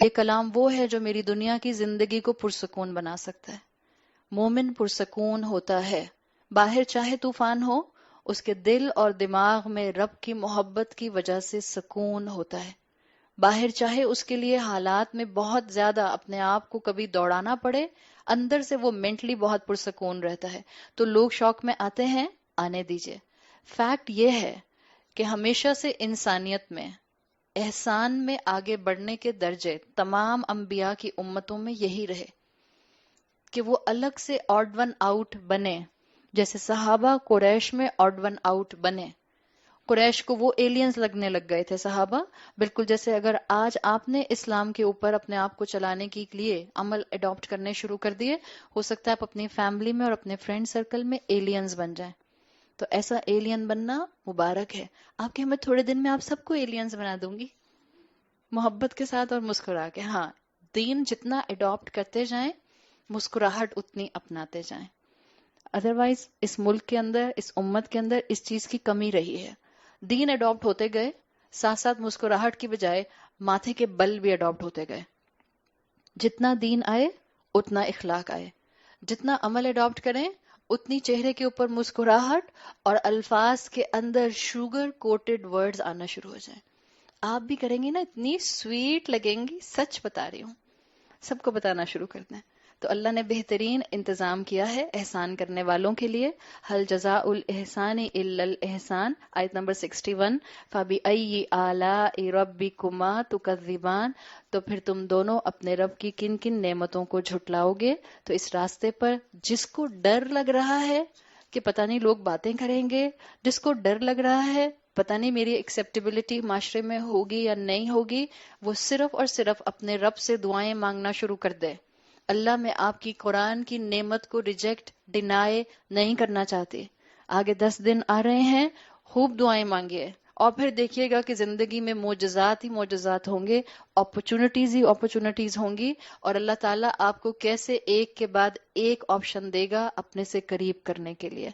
یہ کلام وہ ہے جو میری دنیا کی زندگی کو پرسکون بنا سکتا ہے. مومن پرسکون ہوتا ہے. باہر چاہے طوفان ہو، اس کے دل اور دماغ میں رب کی محبت کی وجہ سے سکون ہوتا ہے. باہر چاہے اس کے لیے حالات میں بہت زیادہ اپنے آپ کو کبھی دوڑانا پڑے، اندر سے وہ مینٹلی بہت پرسکون رہتا ہے. تو لوگ شوق میں آتے ہیں، آنے دیجئے. فیکٹ یہ ہے کہ ہمیشہ سے انسانیت میں، احسان میں آگے بڑھنے کے درجے تمام انبیاء کی امتوں میں یہی رہے کہ وہ الگ سے آڈ ون آؤٹ بنے. جیسے صحابہ قریش میں آڈ ون آؤٹ بنے. قریش کو وہ ایلینز لگنے لگ گئے تھے صحابہ، بالکل جیسے اگر آج آپ نے اسلام کے اوپر اپنے آپ کو چلانے کے لیے عمل اڈاپٹ کرنے شروع کر دیے، ہو سکتا ہے آپ اپنی فیملی میں اور اپنے فرینڈ سرکل میں ایلینز بن جائیں. تو ایسا ایلین بننا مبارک ہے. آپ کے میں تھوڑے دن میں آپ سب کو ایلینز بنا دوں گی، محبت کے ساتھ اور مسکرا کے. ہاں، دین جتنا اڈاپٹ کرتے جائیں، مسکراہٹ اتنی اپناتے جائیں. ادروائز اس ملک کے اندر، اس امت کے اندر اس چیز کی کمی رہی ہے. دین اڈاپٹ ہوتے گئے، ساتھ ساتھ مسکراہٹ کی بجائے ماتھے کے بل بھی اڈاپٹ ہوتے گئے. جتنا دین آئے اتنا اخلاق آئے. جتنا عمل اڈاپٹ کریں اتنی چہرے کے اوپر مسکراہٹ اور الفاظ کے اندر شوگر کوٹڈ ورڈز آنا شروع ہو جائیں. آپ بھی کریں گی نا، اتنی سویٹ لگیں گی، سچ بتا رہی ہوں. سب کو بتانا شروع کر دیں. تو اللہ نے بہترین انتظام کیا ہے احسان کرنے والوں کے لیے. حل جزاء الاحسان الا الاحسان، آیت نمبر 61. فَبِأَيِّ آلَاءِ رَبِّكُمَا تُكَذِّبَانِ، تو پھر تم دونوں اپنے رب کی کن کن نعمتوں کو جھٹلاؤ گے. تو اس راستے پر جس کو ڈر لگ رہا ہے کہ پتہ نہیں لوگ باتیں کریں گے، جس کو ڈر لگ رہا ہے پتہ نہیں میری ایکسیپٹیبلٹی معاشرے میں ہوگی یا نہیں ہوگی، وہ صرف اور صرف اپنے رب سے دعائیں مانگنا شروع کر دے. اللہ میں آپ کی قرآن کی نعمت کو ریجیکٹ، ڈینائی نہیں کرنا چاہتی. آگے 10 دن آ رہے ہیں، خوب دعائیں مانگیے اور پھر دیکھیے گا کہ زندگی میں معجزات ہی معجزات ہوں گے، اپرچونٹیز ہی اپرچونٹیز ہوں گی، اور اللہ تعالیٰ آپ کو کیسے ایک کے بعد ایک آپشن دے گا اپنے سے قریب کرنے کے لیے.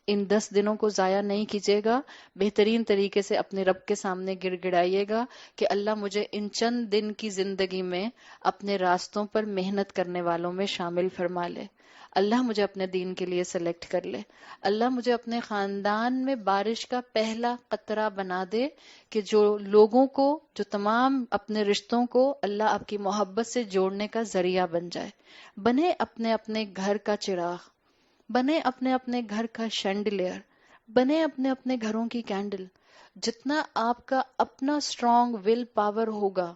ان 10 دنوں کو ضائع نہیں کیجیے گا. بہترین طریقے سے اپنے رب کے سامنے گڑ گڑائیے گا کہ اللہ مجھے ان چند دن کی زندگی میں اپنے راستوں پر محنت کرنے والوں میں شامل فرما لے. اللہ مجھے اپنے دین کے لیے سلیکٹ کر لے. اللہ مجھے اپنے خاندان میں بارش کا پہلا قطرہ بنا دے کہ جو لوگوں کو، جو تمام اپنے رشتوں کو اللہ آپ کی محبت سے جوڑنے کا ذریعہ بن جائے. بنے اپنے اپنے گھر کا چراغ، بنے اپنے اپنے گھر کا شینڈلیئر، بنے اپنے اپنے گھروں کی کینڈل. جتنا آپ کا اپنا اسٹرانگ ول پاور ہوگا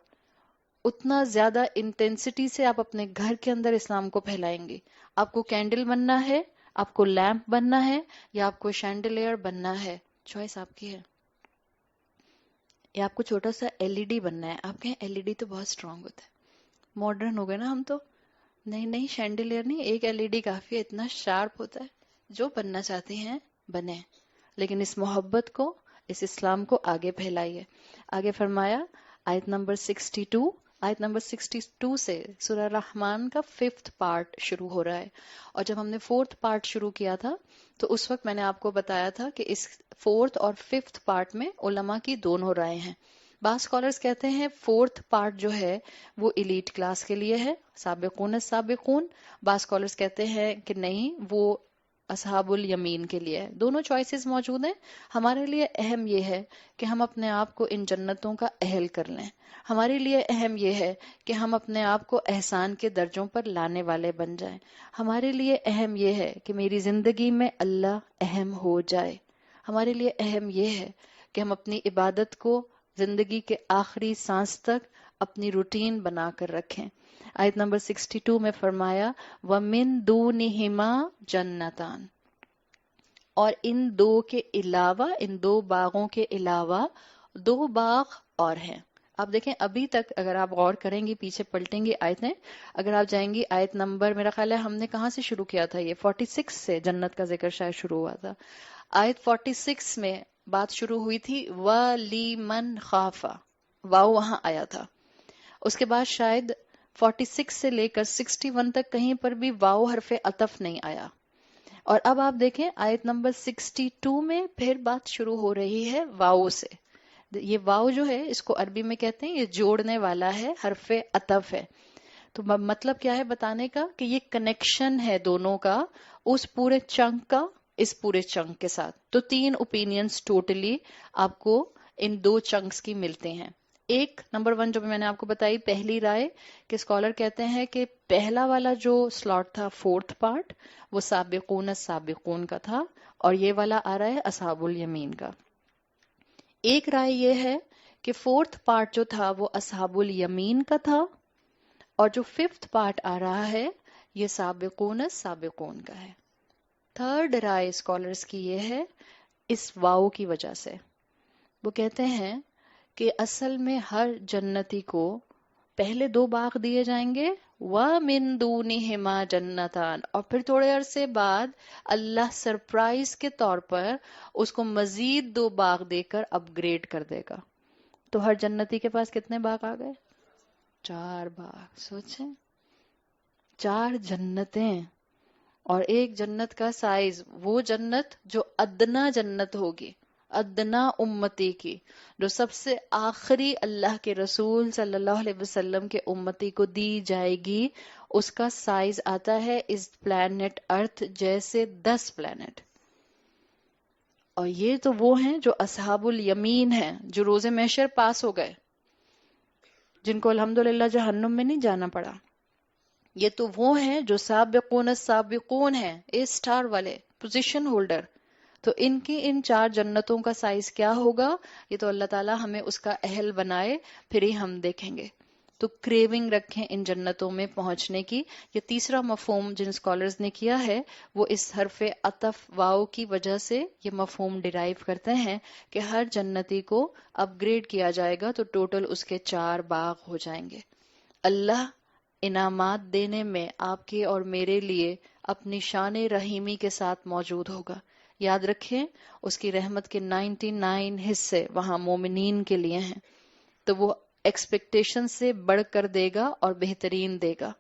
اتنا زیادہ انٹینسٹی سے آپ اپنے گھر کے اندر اسلام کو پھیلائیں گے. آپ کو کینڈل بننا ہے، آپ کو لیمپ بننا ہے، یا آپ کو شینڈلیئر بننا ہے، چوائس آپ کی ہے. یا آپ کو چھوٹا سا ایل ای ڈی بننا ہے. آپ کہیں ایل ای ڈی تو بہت اسٹرانگ ہوتا ہے، ماڈرن ہو گئے نا ہم تو. نہیں نہیں، شینڈلیئر نہیں، ایک ایل ای ڈی کافی ہے، اتنا شارپ ہوتا ہے. جو بننا چاہتے ہیں بنیں، لیکن اس محبت کو، اس اسلام کو آگے پھیلائیے. آگے فرمایا آیت نمبر 62. آیت نمبر 62 سے سورہ رحمان کا 5th پارٹ شروع ہو رہا ہے. اور جب ہم نے 4th پارٹ شروع کیا تھا تو اس وقت میں نے آپ کو بتایا تھا کہ اس 4th اور 5th پارٹ میں علماء کی دونوں رائے ہیں. بعض اسکالرس کہتے ہیں 4th پارٹ جو ہے وہ ایلیٹ کلاس کے لیے ہے، سابقون السابقون. بعض اسکالرس کہتے ہیں کہ نہیں، وہ اصحاب الیمین کے لیے ہے. دونوں چوائسز موجود ہیں. ہمارے لیے اہم یہ ہے کہ ہم اپنے آپ کو ان جنتوں کا اہل کر لیں. ہمارے لیے اہم یہ ہے کہ ہم اپنے آپ کو احسان کے درجوں پر لانے والے بن جائیں. ہمارے لیے اہم یہ ہے کہ میری زندگی میں اللہ اہم ہو جائے. ہمارے لیے اہم یہ ہے کہ ہم اپنی عبادت کو زندگی کے آخری سانس تک اپنی روٹین بنا کر رکھیں. آیت نمبر 62 میں فرمایا وَمِن دُونِهِمَا جَنَّتَانِ، اور ان دو کے علاوہ، ان دو باغوں کے علاوہ 2 باغ اور ہیں. آپ دیکھیں ابھی تک اگر آپ غور کریں گی، پیچھے پلٹیں گی آیتیں، اگر آپ جائیں گی آیت نمبر، میرا خیال ہے ہم نے کہاں سے شروع کیا تھا، یہ 46 سے جنت کا ذکر شاید شروع ہوا تھا. آیت 46 میں بات شروع ہوئی تھی وَلِمَنْ خَافَ، واو وہاں آیا تھا. اس کے بعد شاید 46 سے لے کر 61 تک کہیں پر بھی واو حرف عطف نہیں آیا. اور اب آپ دیکھیں آیت نمبر 62 میں پھر بات شروع ہو رہی ہے واو سے. یہ واو جو ہے اس کو عربی میں کہتے ہیں یہ جوڑنے والا ہے، حرف عطف ہے. تو مطلب کیا ہے بتانے کا کہ یہ کنیکشن ہے دونوں کا، اس پورے چنک کا اس پورے چنک کے ساتھ. تو 3 اوپینینز ٹوٹلی آپ کو ان 2 چنکس کی ملتے ہیں. ایک نمبر 1 جو میں نے آپ کو بتائی پہلی رائے کہ اسکالر کہتے ہیں کہ پہلا والا جو سلاٹ تھا 4تھ پارٹ وہ سابقون السابقون کا تھا، اور یہ والا آ رہا ہے اصحاب الیمین کا. ایک رائے یہ ہے کہ 4تھ پارٹ جو تھا وہ اصحاب الیمین کا تھا، اور جو 5تھ پارٹ آ رہا ہے یہ سابقون السابقون کا ہے. تھرڈ رائے اسکالرس کی یہ ہے اس واو کی وجہ سے. وہ کہتے ہیں کہ اصل میں ہر جنتی کو پہلے 2 باغ دیے جائیں گے، وَمِن دُونِهِمَا جَنَّتَانِ، اور پھر تھوڑے عرصے بعد اللہ سرپرائز کے طور پر اس کو مزید 2 باغ دے کر اپ گریڈ کر دے گا. تو ہر جنتی کے پاس کتنے باغ آ گئے؟ 4 باغ. سوچیں 4 جنتیں، اور ایک جنت کا سائز، وہ جنت جو ادنا جنت ہوگی، ادنا امتی کی، جو سب سے آخری اللہ کے رسول صلی اللہ علیہ وسلم کے امتی کو دی جائے گی، اس کا سائز آتا ہے اس پلانٹ ارتھ جیسے 10 پلانٹ. اور یہ تو وہ ہیں جو اصحاب الیمین ہیں، جو روز محشر پاس ہو گئے، جن کو الحمدللہ جہنم میں نہیں جانا پڑا. یہ تو وہ ہیں جو سابقون السابقون ہیں، اے سٹار والے پوزیشن ہولڈر. تو ان کی ان 4 جنتوں کا سائز کیا ہوگا، یہ تو اللہ تعالیٰ ہمیں اس کا اہل بنائے پھر ہی ہم دیکھیں گے. تو کریونگ رکھیں ان جنتوں میں پہنچنے کی. یہ تیسرا مفہوم جن اسکالرز نے کیا ہے وہ اس حرف عطف واو کی وجہ سے یہ مفہوم ڈیرائیو کرتے ہیں کہ ہر جنتی کو اپ گریڈ کیا جائے گا تو ٹوٹل اس کے 4 باغ ہو جائیں گے. اللہ انعامات دینے میں آپ کے اور میرے لیے اپنی شان رحیمی کے ساتھ موجود ہوگا. یاد رکھیں اس کی رحمت کے 99 حصے وہاں مومنین کے لیے ہیں. تو وہ ایکسپیکٹیشن سے بڑھ کر دے گا اور بہترین دے گا.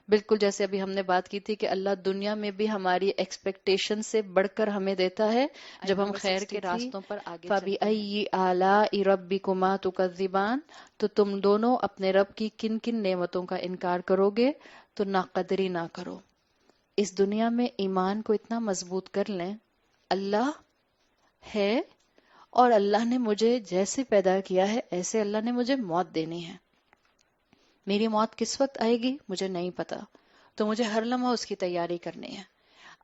بالکل جیسے ابھی ہم نے بات کی تھی کہ اللہ دنیا میں بھی ہماری ایکسپیکٹیشن سے بڑھ کر ہمیں دیتا ہے جب ہم خیر کے راستوں پر آگے فَبِأَيِّ آلَاءِ رَبِّكُمَا تُكَذِّبَانِ، تو تم دونوں اپنے رب کی کن کن نعمتوں کا انکار کرو گے، تو ناقدری نہ کرو. اس دنیا میں ایمان کو اتنا مضبوط کر لیں، اللہ ہے اور اللہ نے مجھے جیسے پیدا کیا ہے ایسے اللہ نے مجھے موت دینی ہے. میری موت کس وقت آئے گی مجھے نہیں پتا، تو مجھے ہر لمحہ اس کی تیاری کرنی ہے.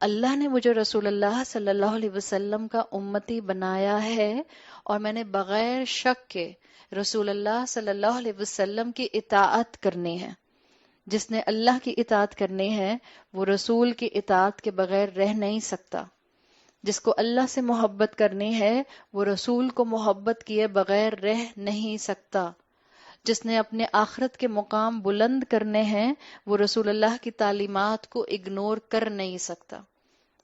اللہ نے مجھے رسول اللہ صلی اللہ علیہ وسلم کا امتی بنایا ہے، اور میں نے بغیر شک کے رسول اللہ صلی اللہ علیہ وسلم کی اطاعت کرنی ہے. جس نے اللہ کی اطاعت کرنی ہے وہ رسول کی اطاعت کے بغیر رہ نہیں سکتا. جس کو اللہ سے محبت کرنی ہے وہ رسول کو محبت کیے بغیر رہ نہیں سکتا. جس نے اپنے آخرت کے مقام بلند کرنے ہیں وہ رسول اللہ کی تعلیمات کو اگنور کر نہیں سکتا.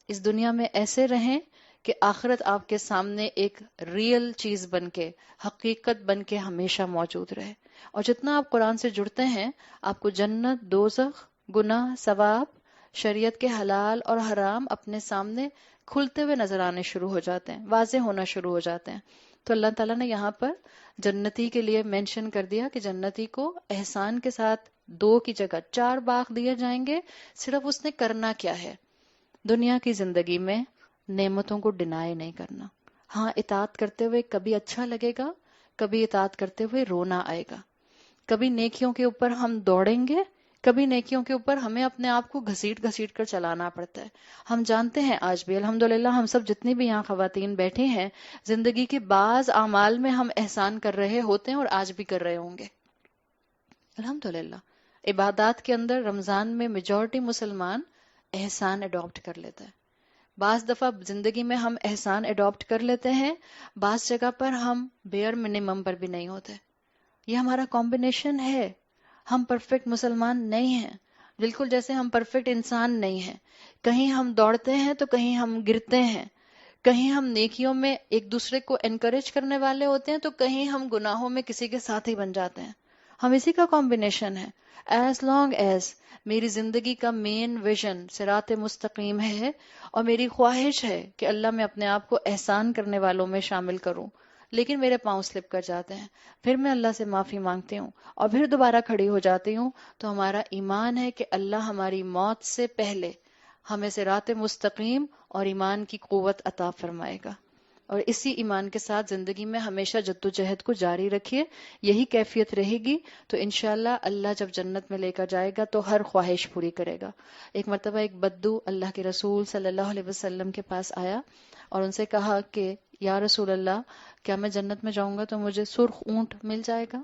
اس دنیا میں ایسے رہیں کہ آخرت آپ کے سامنے ایک ریئل چیز بن کے، حقیقت بن کے ہمیشہ موجود رہے. اور جتنا آپ قرآن سے جڑتے ہیں آپ کو جنت، دوزخ، گناہ، ثواب، شریعت کے حلال اور حرام اپنے سامنے کھلتے ہوئے نظر آنے شروع ہو جاتے ہیں، واضح ہونا شروع ہو جاتے ہیں. تو اللہ تعالیٰ نے یہاں پر جنتی کے لیے مینشن کر دیا کہ جنتی کو احسان کے ساتھ 2 کی جگہ 4 باغ دیے جائیں گے. صرف اس نے کرنا کیا ہے، دنیا کی زندگی میں نعمتوں کو ڈینائی نہیں کرنا. ہاں اطاعت کرتے ہوئے کبھی اچھا لگے گا، کبھی اطاعت کرتے ہوئے رونا آئے گا. کبھی نیکیوں کے اوپر ہم دوڑیں گے، کبھی نیکیوں کے اوپر ہمیں اپنے آپ کو گھسیٹ گھسیٹ کر چلانا پڑتا ہے. ہم جانتے ہیں آج بھی الحمدللہ ہم سب جتنی بھی یہاں خواتین بیٹھی ہیں زندگی کے بعض اعمال میں ہم احسان کر رہے ہوتے ہیں اور آج بھی کر رہے ہوں گے. الحمدللہ عبادات کے اندر رمضان میں میجورٹی مسلمان احسان اڈاپٹ کر لیتا ہے. بعض دفعہ زندگی میں ہم احسان اڈاپٹ کر لیتے ہیں، بعض جگہ پر ہم بیئر منیمم پر بھی نہیں ہوتے. یہ ہمارا کمبینیشن ہے. ہم پرفیکٹ مسلمان نہیں ہیں، بالکل جیسے ہم پرفیکٹ انسان نہیں ہیں. کہیں ہم دوڑتے ہیں تو کہیں ہم گرتے ہیں، کہیں ہم نیکیوں میں ایک دوسرے کو انکریج کرنے والے ہوتے ہیں تو کہیں ہم گناہوں میں کسی کے ساتھ ہی بن جاتے ہیں. ہم اسی کا کمبینیشن ہے. ایز لانگ ایز میری زندگی کا مین ویژن صراط مستقیم ہے اور میری خواہش ہے کہ اللہ میں اپنے آپ کو احسان کرنے والوں میں شامل کروں، لیکن میرے پاؤں سلپ کر جاتے ہیں، پھر میں اللہ سے معافی مانگتی ہوں اور پھر دوبارہ کھڑی ہو جاتی ہوں، تو ہمارا ایمان ہے کہ اللہ ہماری موت سے پہلے ہمیں صراط مستقیم اور ایمان کی قوت عطا فرمائے گا، اور اسی ایمان کے ساتھ زندگی میں ہمیشہ جدوجہد کو جاری رکھیے، یہی کیفیت رہے گی تو انشاءاللہ اللہ جب جنت میں لے کر جائے گا تو ہر خواہش پوری کرے گا۔ ایک مرتبہ ایک بدو اللہ کے رسول صلی اللہ علیہ وسلم کے پاس آیا اور ان سے کہا کہ یا رسول اللہ، کیا میں جنت میں جاؤں گا تو مجھے سرخ اونٹ مل جائے گا؟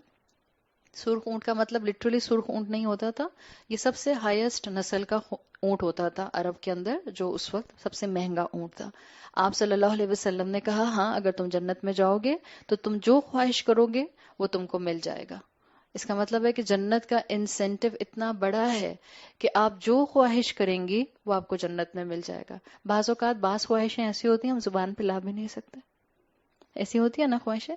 سرخ اونٹ کا مطلب لٹرلی سرخ اونٹ نہیں ہوتا تھا، یہ سب سے ہائیسٹ نسل کا اونٹ ہوتا تھا عرب کے اندر، جو اس وقت سب سے مہنگا اونٹ تھا۔ آپ صلی اللہ علیہ وسلم نے کہا ہاں، اگر تم جنت میں جاؤ گے تو تم جو خواہش کرو گے وہ تم کو مل جائے گا۔ اس کا مطلب ہے کہ جنت کا انسینٹو اتنا بڑا ہے کہ آپ جو خواہش کریں گی وہ آپ کو جنت میں مل جائے گا۔ بعض اوقات بعض خواہشیں ایسی ہوتی ہیں ہم زبان پہ لا بھی نہیں سکتے، ایسی ہوتی ہے نا خواہشیں،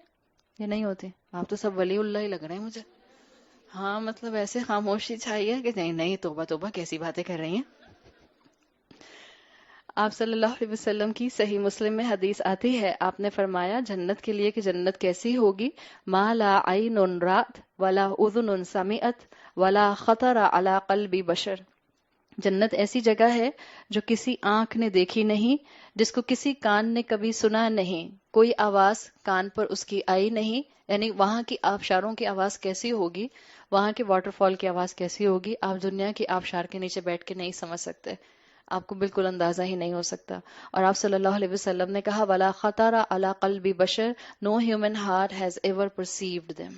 یا نہیں ہوتی؟ آپ تو سب ولی اللہ ہی لگ رہے ہیں مجھے، ہاں مطلب ایسے خاموشی چاہیے کہ نہیں نہیں، توبہ توبہ کیسی باتیں کر رہی ہیں۔ آپ صلی اللہ علیہ وسلم کی صحیح مسلم میں حدیث آتی ہے، آپ نے فرمایا جنت کے لیے کہ جنت کیسی ہوگی، ما لا عین رات ولا اذن سمعت ولا خطر علی قلب بشر۔ جنت ایسی جگہ ہے جو کسی آنکھ نے دیکھی نہیں، جس کو کسی کان نے کبھی سنا نہیں، کوئی آواز کان پر اس کی آئی نہیں، یعنی وہاں کی آبشاروں کی آواز کیسی ہوگی، وہاں کے واٹر فال کی آواز کیسی ہوگی، آپ دنیا کی آبشار کے نیچے بیٹھ کے نہیں سمجھ سکتے، آپ کو بالکل اندازہ ہی نہیں ہو سکتا۔ اور آپ صلی اللہ علیہ وسلم نے کہا وَلَا خَطَرَ عَلَى قَلْبِ بَشَرٍ no human heart has ever perceived them۔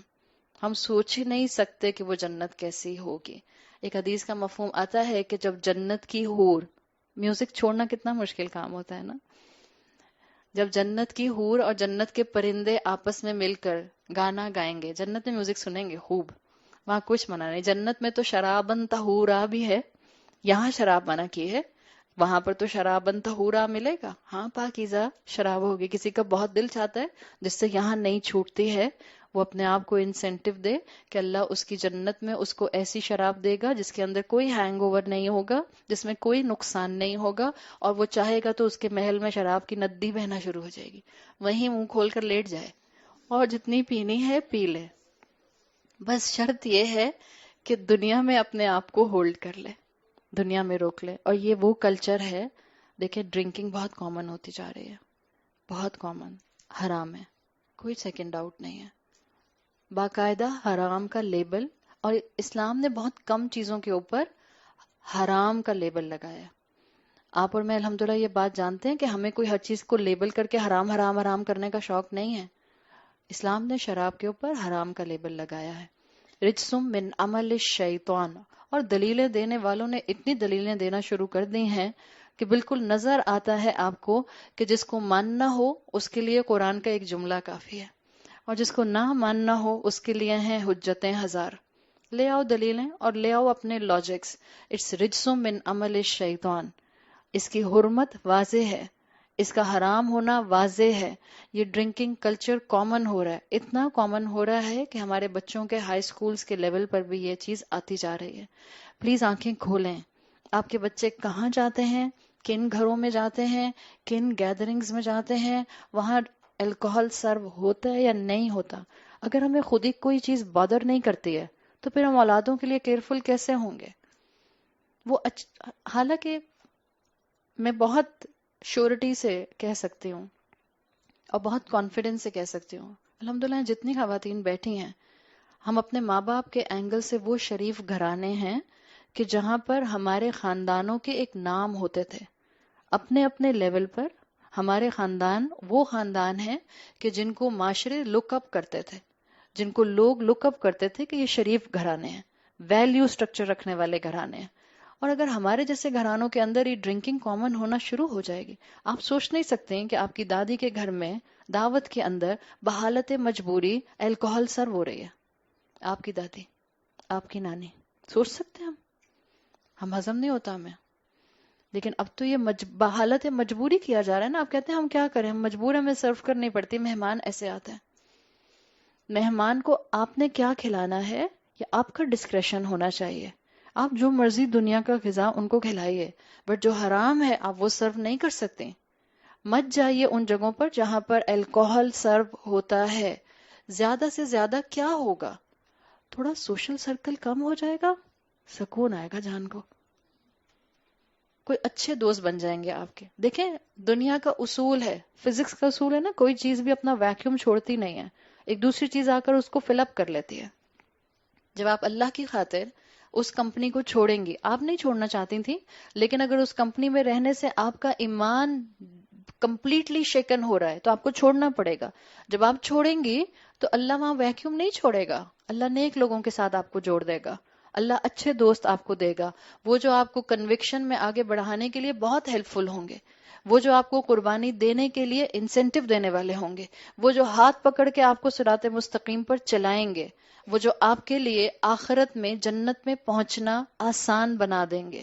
ہم سوچ ہی نہیں سکتے کہ وہ جنت کیسی ہوگی۔ ایک حدیث کا مفہوم آتا ہے کہ جب جنت کی حور، میوزک چھوڑنا کتنا مشکل کام ہوتا ہے نا، جب جنت کی حور اور جنت کے پرندے آپس میں مل کر گانا گائیں گے، جنت میں میوزک سنیں گے خوب، وہاں کچھ منع نہیں۔ جنت میں تو شرابن طہورا بھی ہے، یہاں شراب منع کی ہے، وہاں پر تو شرابن طہورا ملے گا، ہاں پاکیزہ شراب ہوگی۔ کسی کا بہت دل چاہتا ہے جس سے یہاں نہیں چھوٹتی ہے، وہ اپنے آپ کو انسینٹیو دے کہ اللہ اس کی جنت میں اس کو ایسی شراب دے گا جس کے اندر کوئی ہینگ اوور نہیں ہوگا، جس میں کوئی نقصان نہیں ہوگا، اور وہ چاہے گا تو اس کے محل میں شراب کی ندی بہنا شروع ہو جائے گی، وہیں منہ کھول کر لیٹ جائے اور جتنی پینی ہے پی لے۔ بس شرط یہ ہے کہ دنیا میں اپنے آپ کو ہولڈ کر لے، دنیا میں روک لے۔ اور یہ وہ کلچر ہے، دیکھیں ڈرنکنگ بہت کامن ہوتی جا رہی ہے، بہت کامن، حرام ہے، کوئی سیکنڈ ڈاؤٹ نہیں ہے، باقاعدہ حرام کا لیبل، اور اسلام نے بہت کم چیزوں کے اوپر حرام کا لیبل لگایا ہے۔ آپ اور میں الحمدللہ یہ بات جانتے ہیں کہ ہمیں کوئی ہر چیز کو لیبل کر کے حرام حرام حرام کرنے کا شوق نہیں ہے۔ اسلام نے شراب کے اوپر حرام کا لیبل لگایا ہے، رجسم من عمل الشیطان، اور دلیلیں دینے والوں نے اتنی دلیلیں دینا شروع کر دی ہیں کہ بالکل نظر آتا ہے آپ کو کہ جس کو ماننا ہو اس کے لیے قرآن کا ایک جملہ کافی ہے، اور جس کو نہ ماننا ہو اس کے لیے ہیں حجتیں ہزار۔ لے آؤ دلیلیں اور لے آؤ اپنے لاجکس۔ اٹس رجسم من عمل الشیطان، اس کی حرمت واضح ہے، اس کا حرام ہونا واضح ہے۔ یہ ڈرنکنگ کلچر کامن ہو رہا ہے، اتنا کامن ہو رہا ہے کہ ہمارے بچوں کے ہائی سکولز کے لیول پر بھی یہ چیز آتی جا رہی ہے۔ پلیز آنکھیں کھولیں، آپ کے بچے کہاں جاتے ہیں، کن گھروں میں جاتے ہیں، کن گیدرنگز میں جاتے ہیں، وہاں الکوہل سرو ہوتا ہے یا نہیں ہوتا۔ اگر ہمیں خود ہی کوئی چیز بادر نہیں کرتی ہے تو پھر ہم اولادوں کے لیے کیئرفل کیسے ہوں گے؟ وہ حالانکہ میں بہت شیورٹی سے کہہ سکتی ہوں اور بہت کانفیڈنس سے کہہ سکتی ہوں، الحمدللہ جتنی خواتین بیٹھی ہیں، ہم اپنے ماں باپ کے اینگل سے وہ شریف گھرانے ہیں کہ جہاں پر ہمارے خاندانوں کے ایک نام ہوتے تھے، اپنے اپنے لیول پر ہمارے خاندان وہ خاندان ہیں کہ جن کو معاشرے لک اپ کرتے تھے، جن کو لوگ لک اپ کرتے تھے کہ یہ شریف گھرانے ہیں، ویلیو سٹرکچر رکھنے والے گھرانے ہیں۔ اور اگر ہمارے جیسے گھرانوں کے اندر یہ ڈرنکنگ کامن ہونا شروع ہو جائے گی، آپ سوچ نہیں سکتے ہیں کہ آپ کی دادی کے گھر میں دعوت کے اندر بحالت مجبوری الکوہل سرو ہو رہی ہے، آپ کی دادی، آپ کی نانی، سوچ سکتے ہیں ہم ہضم نہیں ہوتا ہمیں، لیکن اب تو یہ بحالت مجبوری کیا جا رہا ہے نا۔ آپ کہتے ہیں ہم کیا کریں، ہم مجبور ہیں، ہمیں سرو کرنی پڑتی، مہمان ایسے آتے ہیں۔ مہمان کو آپ نے کیا کھلانا ہے یہ آپ کا ڈسکریشن ہونا چاہیے، آپ جو مرضی دنیا کا غذا ان کو کھلائیے، بٹ جو حرام ہے آپ وہ سرو نہیں کر سکتے۔ مت جائیے ان جگہوں پر جہاں پر الکوہل سرو ہوتا ہے. زیادہ سے زیادہ کیا ہوگا؟ تھوڑا سوشل سرکل کم ہو جائے گا، سکون آئے گا جان کو. کوئی اچھے دوست بن جائیں گے آپ کے. دیکھیں دنیا کا اصول ہے، فزکس کا اصول ہے نا، کوئی چیز بھی اپنا ویکیوم چھوڑتی نہیں ہے، ایک دوسری چیز آ کر اس کو فل اپ کر لیتی ہے. جب آپ اللہ کی خاطر اس کمپنی کو چھوڑیں گی، آپ نہیں چھوڑنا چاہتی تھی، لیکن اگر اس کمپنی میں رہنے سے آپ کا ایمان کمپلیٹلی شیکن ہو رہا ہے تو آپ کو چھوڑنا پڑے گا. جب آپ چھوڑیں گی تو اللہ وہاں ویکیوم نہیں چھوڑے گا، اللہ نیک لوگوں کے ساتھ آپ کو جوڑ دے گا، اللہ اچھے دوست آپ کو دے گا، وہ جو آپ کو کنوکشن میں آگے بڑھانے کے لیے بہت ہیلپ فل ہوں گے، وہ جو آپ کو قربانی دینے کے لیے انسینٹیو دینے والے ہوں گے، وہ جو ہاتھ پکڑ کے آپ کو صراط مستقیم پر چلائیں گے، وہ جو آپ کے لیے آخرت میں جنت میں پہنچنا آسان بنا دیں گے.